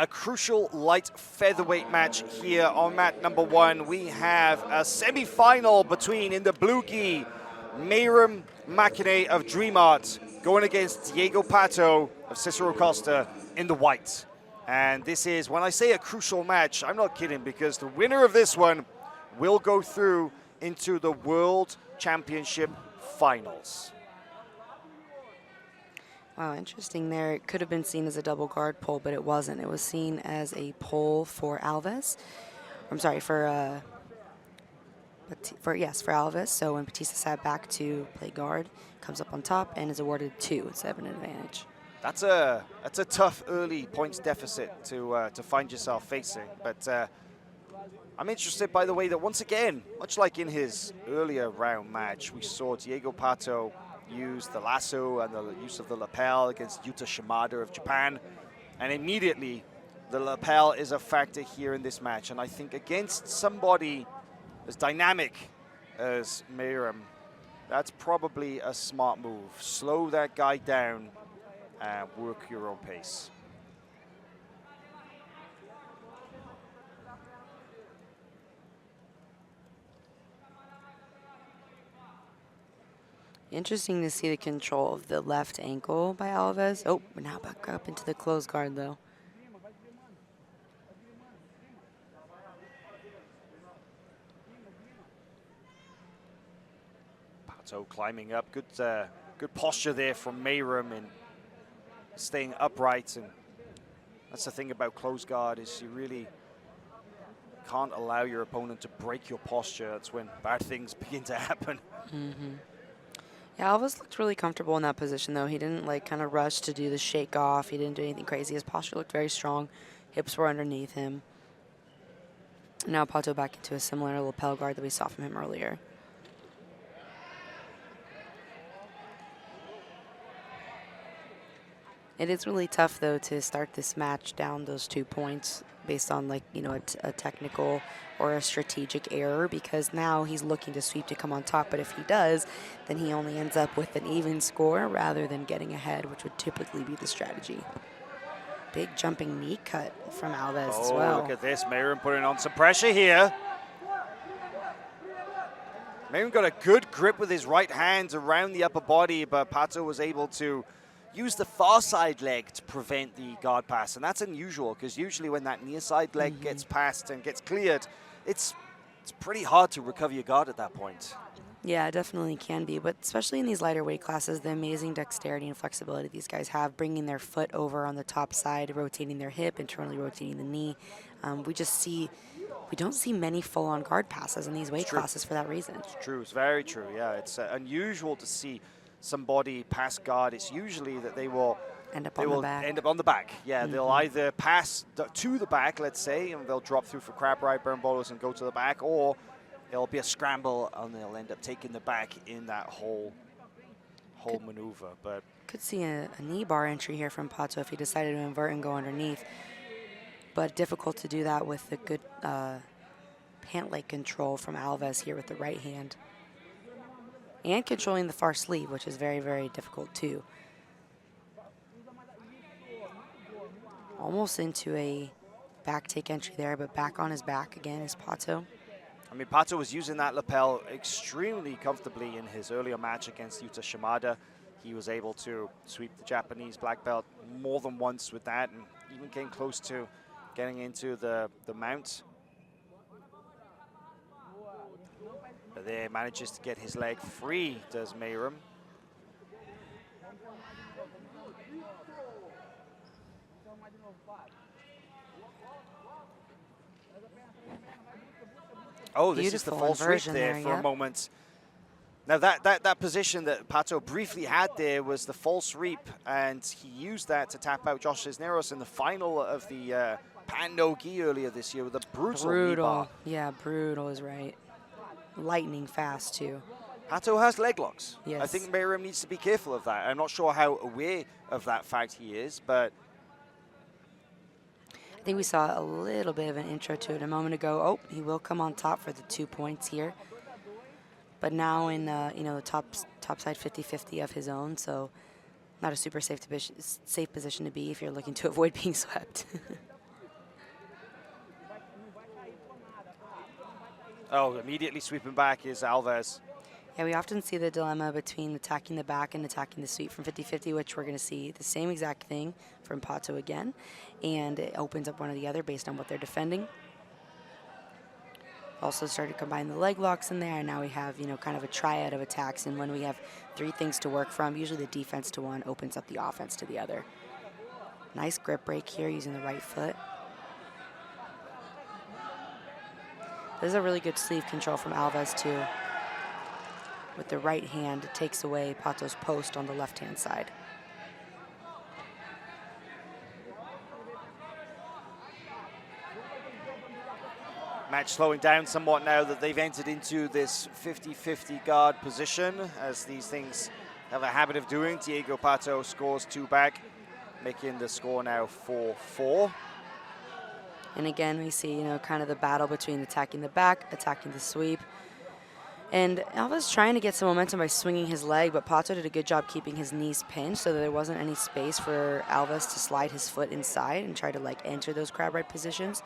A crucial light featherweight match here on mat number 1. We have a semi-final between, in the blue gi, Meyram Maquine of Dream Art going against Diego Pato of Cicero Costa in the white. And this is, when I say a crucial match, I'm not kidding, because the winner of this one will go through into the World Championship Finals. Wow, interesting there. It could have been seen as a double guard pull, but it wasn't. It was seen as a pull for Alves. I'm sorry, for Alves. So when Batista sat back to play guard, comes up on top and is awarded 2 instead of an advantage. That's a tough early points deficit to find yourself facing. But I'm interested by the way that once again, much like in his earlier round match, we saw Diego Pato use the lasso and the use of the lapel against Yuta Shimada of Japan. And immediately, the lapel is a factor here in this match. And I think against somebody as dynamic as Meyram, that's probably a smart move. Slow that guy down and work your own pace. Interesting to see the control of the left ankle by Alves. Oh, we're now back up into the closed guard, though. Pato climbing up. Good posture there from Meyram and staying upright. And that's the thing about closed guard, is you really can't allow your opponent to break your posture. That's when bad things begin to happen. Mm-hmm. Yeah, Alves looked really comfortable in that position, though. He didn't, like, kind of rush to do the shake off. He didn't do anything crazy. His posture looked very strong. Hips were underneath him. Now Pato back into a similar lapel guard that we saw from him earlier. It is really tough, though, to start this match down those 2 points based on, like, you know, a technical or a strategic error, because now he's looking to sweep to come on top. But if he does, then he only ends up with an even score rather than getting ahead, which would typically be the strategy. Big jumping knee cut from Alves as well. Look at this. Meyram putting on some pressure here. Meyram got a good grip with his right hand around the upper body, but Pato was able to use the far side leg to prevent the guard pass. And that's unusual, because usually when that near side leg gets passed and gets cleared, it's pretty hard to recover your guard at that point. Yeah, it definitely can be, but especially in these lighter weight classes, the amazing dexterity and flexibility these guys have, bringing their foot over on the top side, rotating their hip, internally rotating the knee. We don't see many full-on guard passes in these weight classes for that reason. It's true. It's very true. Yeah, it's unusual to see somebody pass guard. It's usually that they will end up on the back. Yeah, they'll either pass to the back, let's say, and they'll drop through for crab right, burn bowlers, and go to the back, or it'll be a scramble and they'll end up taking the back in that whole maneuver. But could see a knee bar entry here from Pato if he decided to invert and go underneath. But difficult to do that with the good pant leg control from Alves here with the right hand. And controlling the far sleeve, which is very, very difficult too. Almost into a back take entry there, but back on his back again is Pato. I mean, Pato was using that lapel extremely comfortably in his earlier match against Yuta Shimada. He was able to sweep the Japanese black belt more than once with that, and even came close to getting into the mount. But there, manages to get his leg free, does Meyram. Oh, this is the false sweep there for a moment. Now that position that Pato briefly had there was the false reap, and he used that to tap out Josh Cisneros in the final of the Pan No Gi earlier this year with a brutal knee bar. Yeah, brutal is right. Lightning fast too. Pato has leg locks. Yes. I think Meyram needs to be careful of that. I'm not sure how aware of that fact he is, but I think we saw a little bit of an intro to it a moment ago. Oh, he will come on top for the 2 points here. But now in the top side 50-50 of his own, so not a super safe position to be if you're looking to avoid being swept. Oh, immediately sweeping back is Alves. Yeah, we often see the dilemma between attacking the back and attacking the sweep from 50-50, which we're going to see the same exact thing from Pato again. And it opens up one or the other based on what they're defending. Also started to combine the leg locks in there, and now we have, you know, kind of a triad of attacks. And when we have 3 things to work from, usually the defense to one opens up the offense to the other. Nice grip break here using the right foot. This is a really good sleeve control from Alves too. With the right hand, it takes away Pato's post on the left-hand side. Match slowing down somewhat now that they've entered into this 50-50 guard position, as these things have a habit of doing. Diego Pato scores 2 back, making the score now 4-4. And again, we see, you know, kind of the battle between attacking the back, attacking the sweep. And Alves trying to get some momentum by swinging his leg, but Pato did a good job keeping his knees pinned so that there wasn't any space for Alves to slide his foot inside and try to like enter those crab right positions.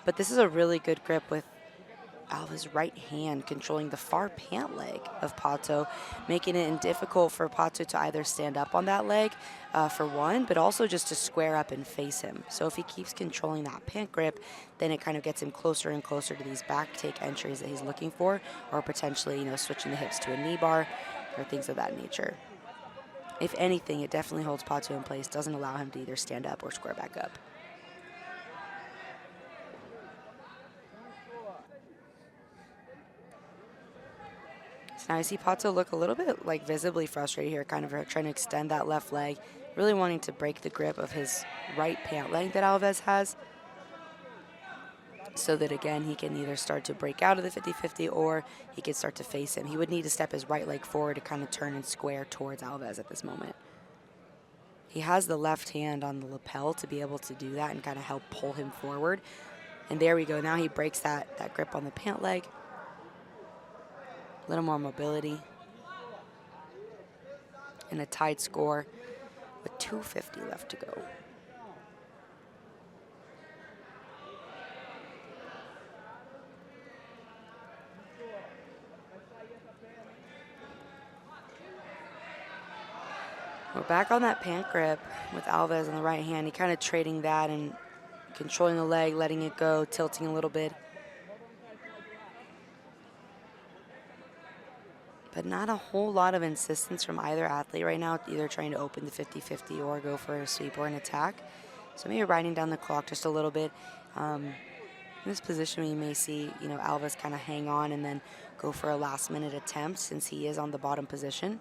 But this is a really good grip with Alves' right hand controlling the far pant leg of Pato, making it difficult for Pato to either stand up on that leg for one, but also just to square up and face him. So if he keeps controlling that pant grip, then it kind of gets him closer and closer to these back take entries that he's looking for, or potentially, you know, switching the hips to a knee bar or things of that nature. If anything, it definitely holds Pato in place, doesn't allow him to either stand up or square back up. Now I see Pato look a little bit like visibly frustrated here, kind of trying to extend that left leg, really wanting to break the grip of his right pant leg that Alves has, so that again he can either start to break out of the 50-50 or he can start to face him. He would need to step his right leg forward to kind of turn and square towards Alves at this moment. He has the left hand on the lapel to be able to do that and kind of help pull him forward. And there we go. Now he breaks that grip on the pant leg. A little more mobility. And a tied score with 2:50 left to go. We're back on that pant grip with Alves on the right hand. He kind of trading that and controlling the leg, letting it go, tilting a little bit. But not a whole lot of insistence from either athlete right now, either trying to open the 50-50 or go for a sweep or an attack. So maybe riding down the clock just a little bit. In this position, we may see, you know, Alves kind of hang on and then go for a last-minute attempt since he is on the bottom position.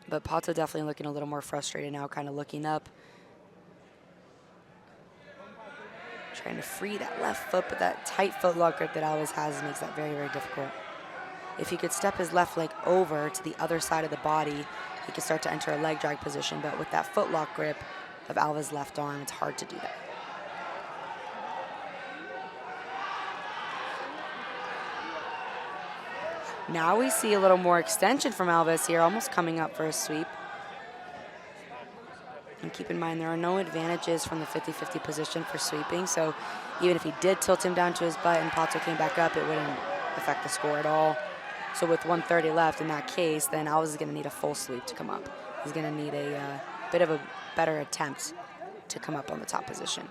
But Pato definitely looking a little more frustrated now, kind of looking up. Trying to free that left foot, but that tight foot lock grip that Alves has makes that very, very difficult. If he could step his left leg over to the other side of the body, he could start to enter a leg drag position. But with that foot lock grip of Alves' left arm, it's hard to do that. Now we see a little more extension from Alves here, almost coming up for a sweep. And keep in mind, there are no advantages from the 50-50 position for sweeping. So even if he did tilt him down to his butt and Pato came back up, it wouldn't affect the score at all. So with 1:30 left in that case, then Alves is going to need a full sweep to come up. He's going to need a bit of a better attempt to come up on the top position.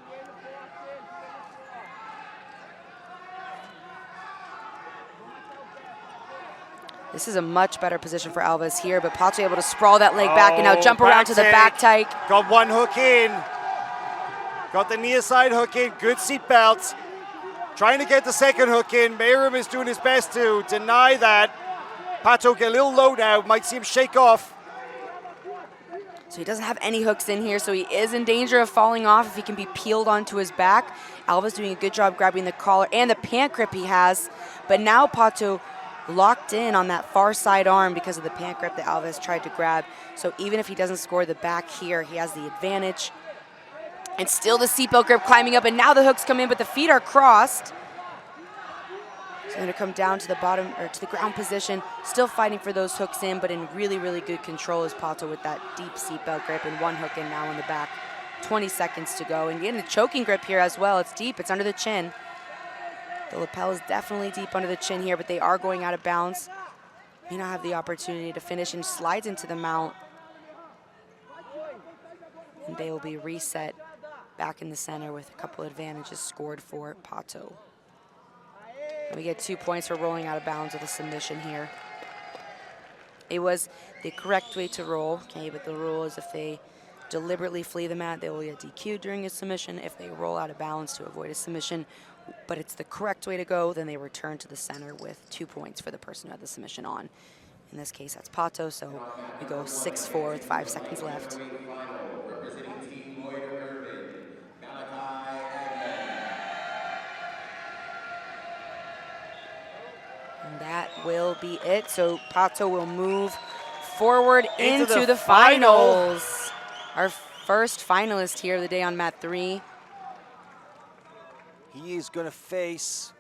This is a much better position for Alves here, but Pato able to sprawl that leg back and now jump around to the back take. Got one hook in. Got the near side hook in. Good seat belt. Trying to get the second hook in. Meyram is doing his best to deny that. Pato get a little low now. Might see him shake off. So he doesn't have any hooks in here, so he is in danger of falling off if he can be peeled onto his back. Alves doing a good job grabbing the collar and the pant grip he has. But now Pato locked in on that far side arm because of the pant grip that Alves tried to grab. So even if he doesn't score the back here, he has the advantage. And still the seatbelt grip climbing up, and now the hooks come in, but the feet are crossed. So going to come down to the bottom, or to the ground position, still fighting for those hooks in, but in really, really good control is Pato with that deep seatbelt grip and one hook in now in the back. 20 seconds to go, and getting the choking grip here as well. It's deep, it's under the chin. The lapel is definitely deep under the chin here, but they are going out of bounds. May not have the opportunity to finish, and slides into the mount. And they will be reset back in the center with a couple advantages scored for Pato. And we get 2 points for rolling out of bounds with a submission here. It was the correct way to roll, okay, but the rule is if they deliberately flee the mat, they will get DQ'd during a submission. If they roll out of bounds to avoid a submission, but it's the correct way to go, then they return to the center with 2 points for the person who had the submission on. In this case, that's Pato, so we go 6-4 with 5 seconds left. And that will be it. So Pato will move forward into the finals. Our first finalist here of the day on mat 3. He is going to face...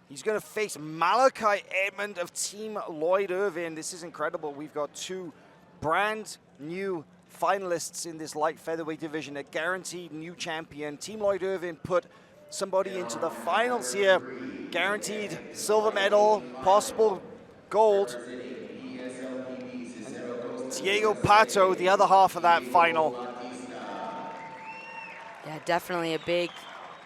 He's going to face Malachi Edmond of Team Lloyd Irvin. This is incredible. We've got 2 brand new finalists in this light featherweight division, a guaranteed new champion. Team Lloyd Irvin put somebody into the finals here. Guaranteed silver medal, possible gold. And Diego Pato, the other half of that final. Yeah, definitely a big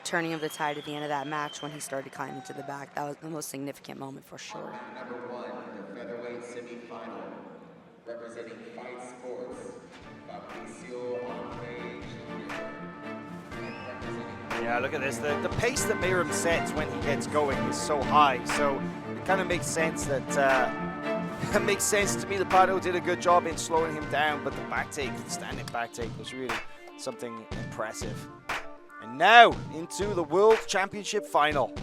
turning of the tide at the end of that match when he started climbing to the back. That was the most significant moment for sure. Number 1, the featherweight semifinal, representing Fight Sports, Yeah, look at this. The pace that Meyram sets when he gets going is so high, so it kind of makes sense that it makes sense to me that Pato did a good job in slowing him down, but the back take, the standing back take was really something impressive. And now into the World Championship final.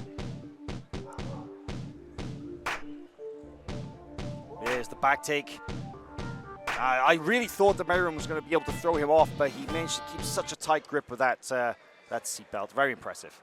There's the back take. I really thought that Meyram was going to be able to throw him off, but he managed to keep such a tight grip with that seatbelt. Very impressive.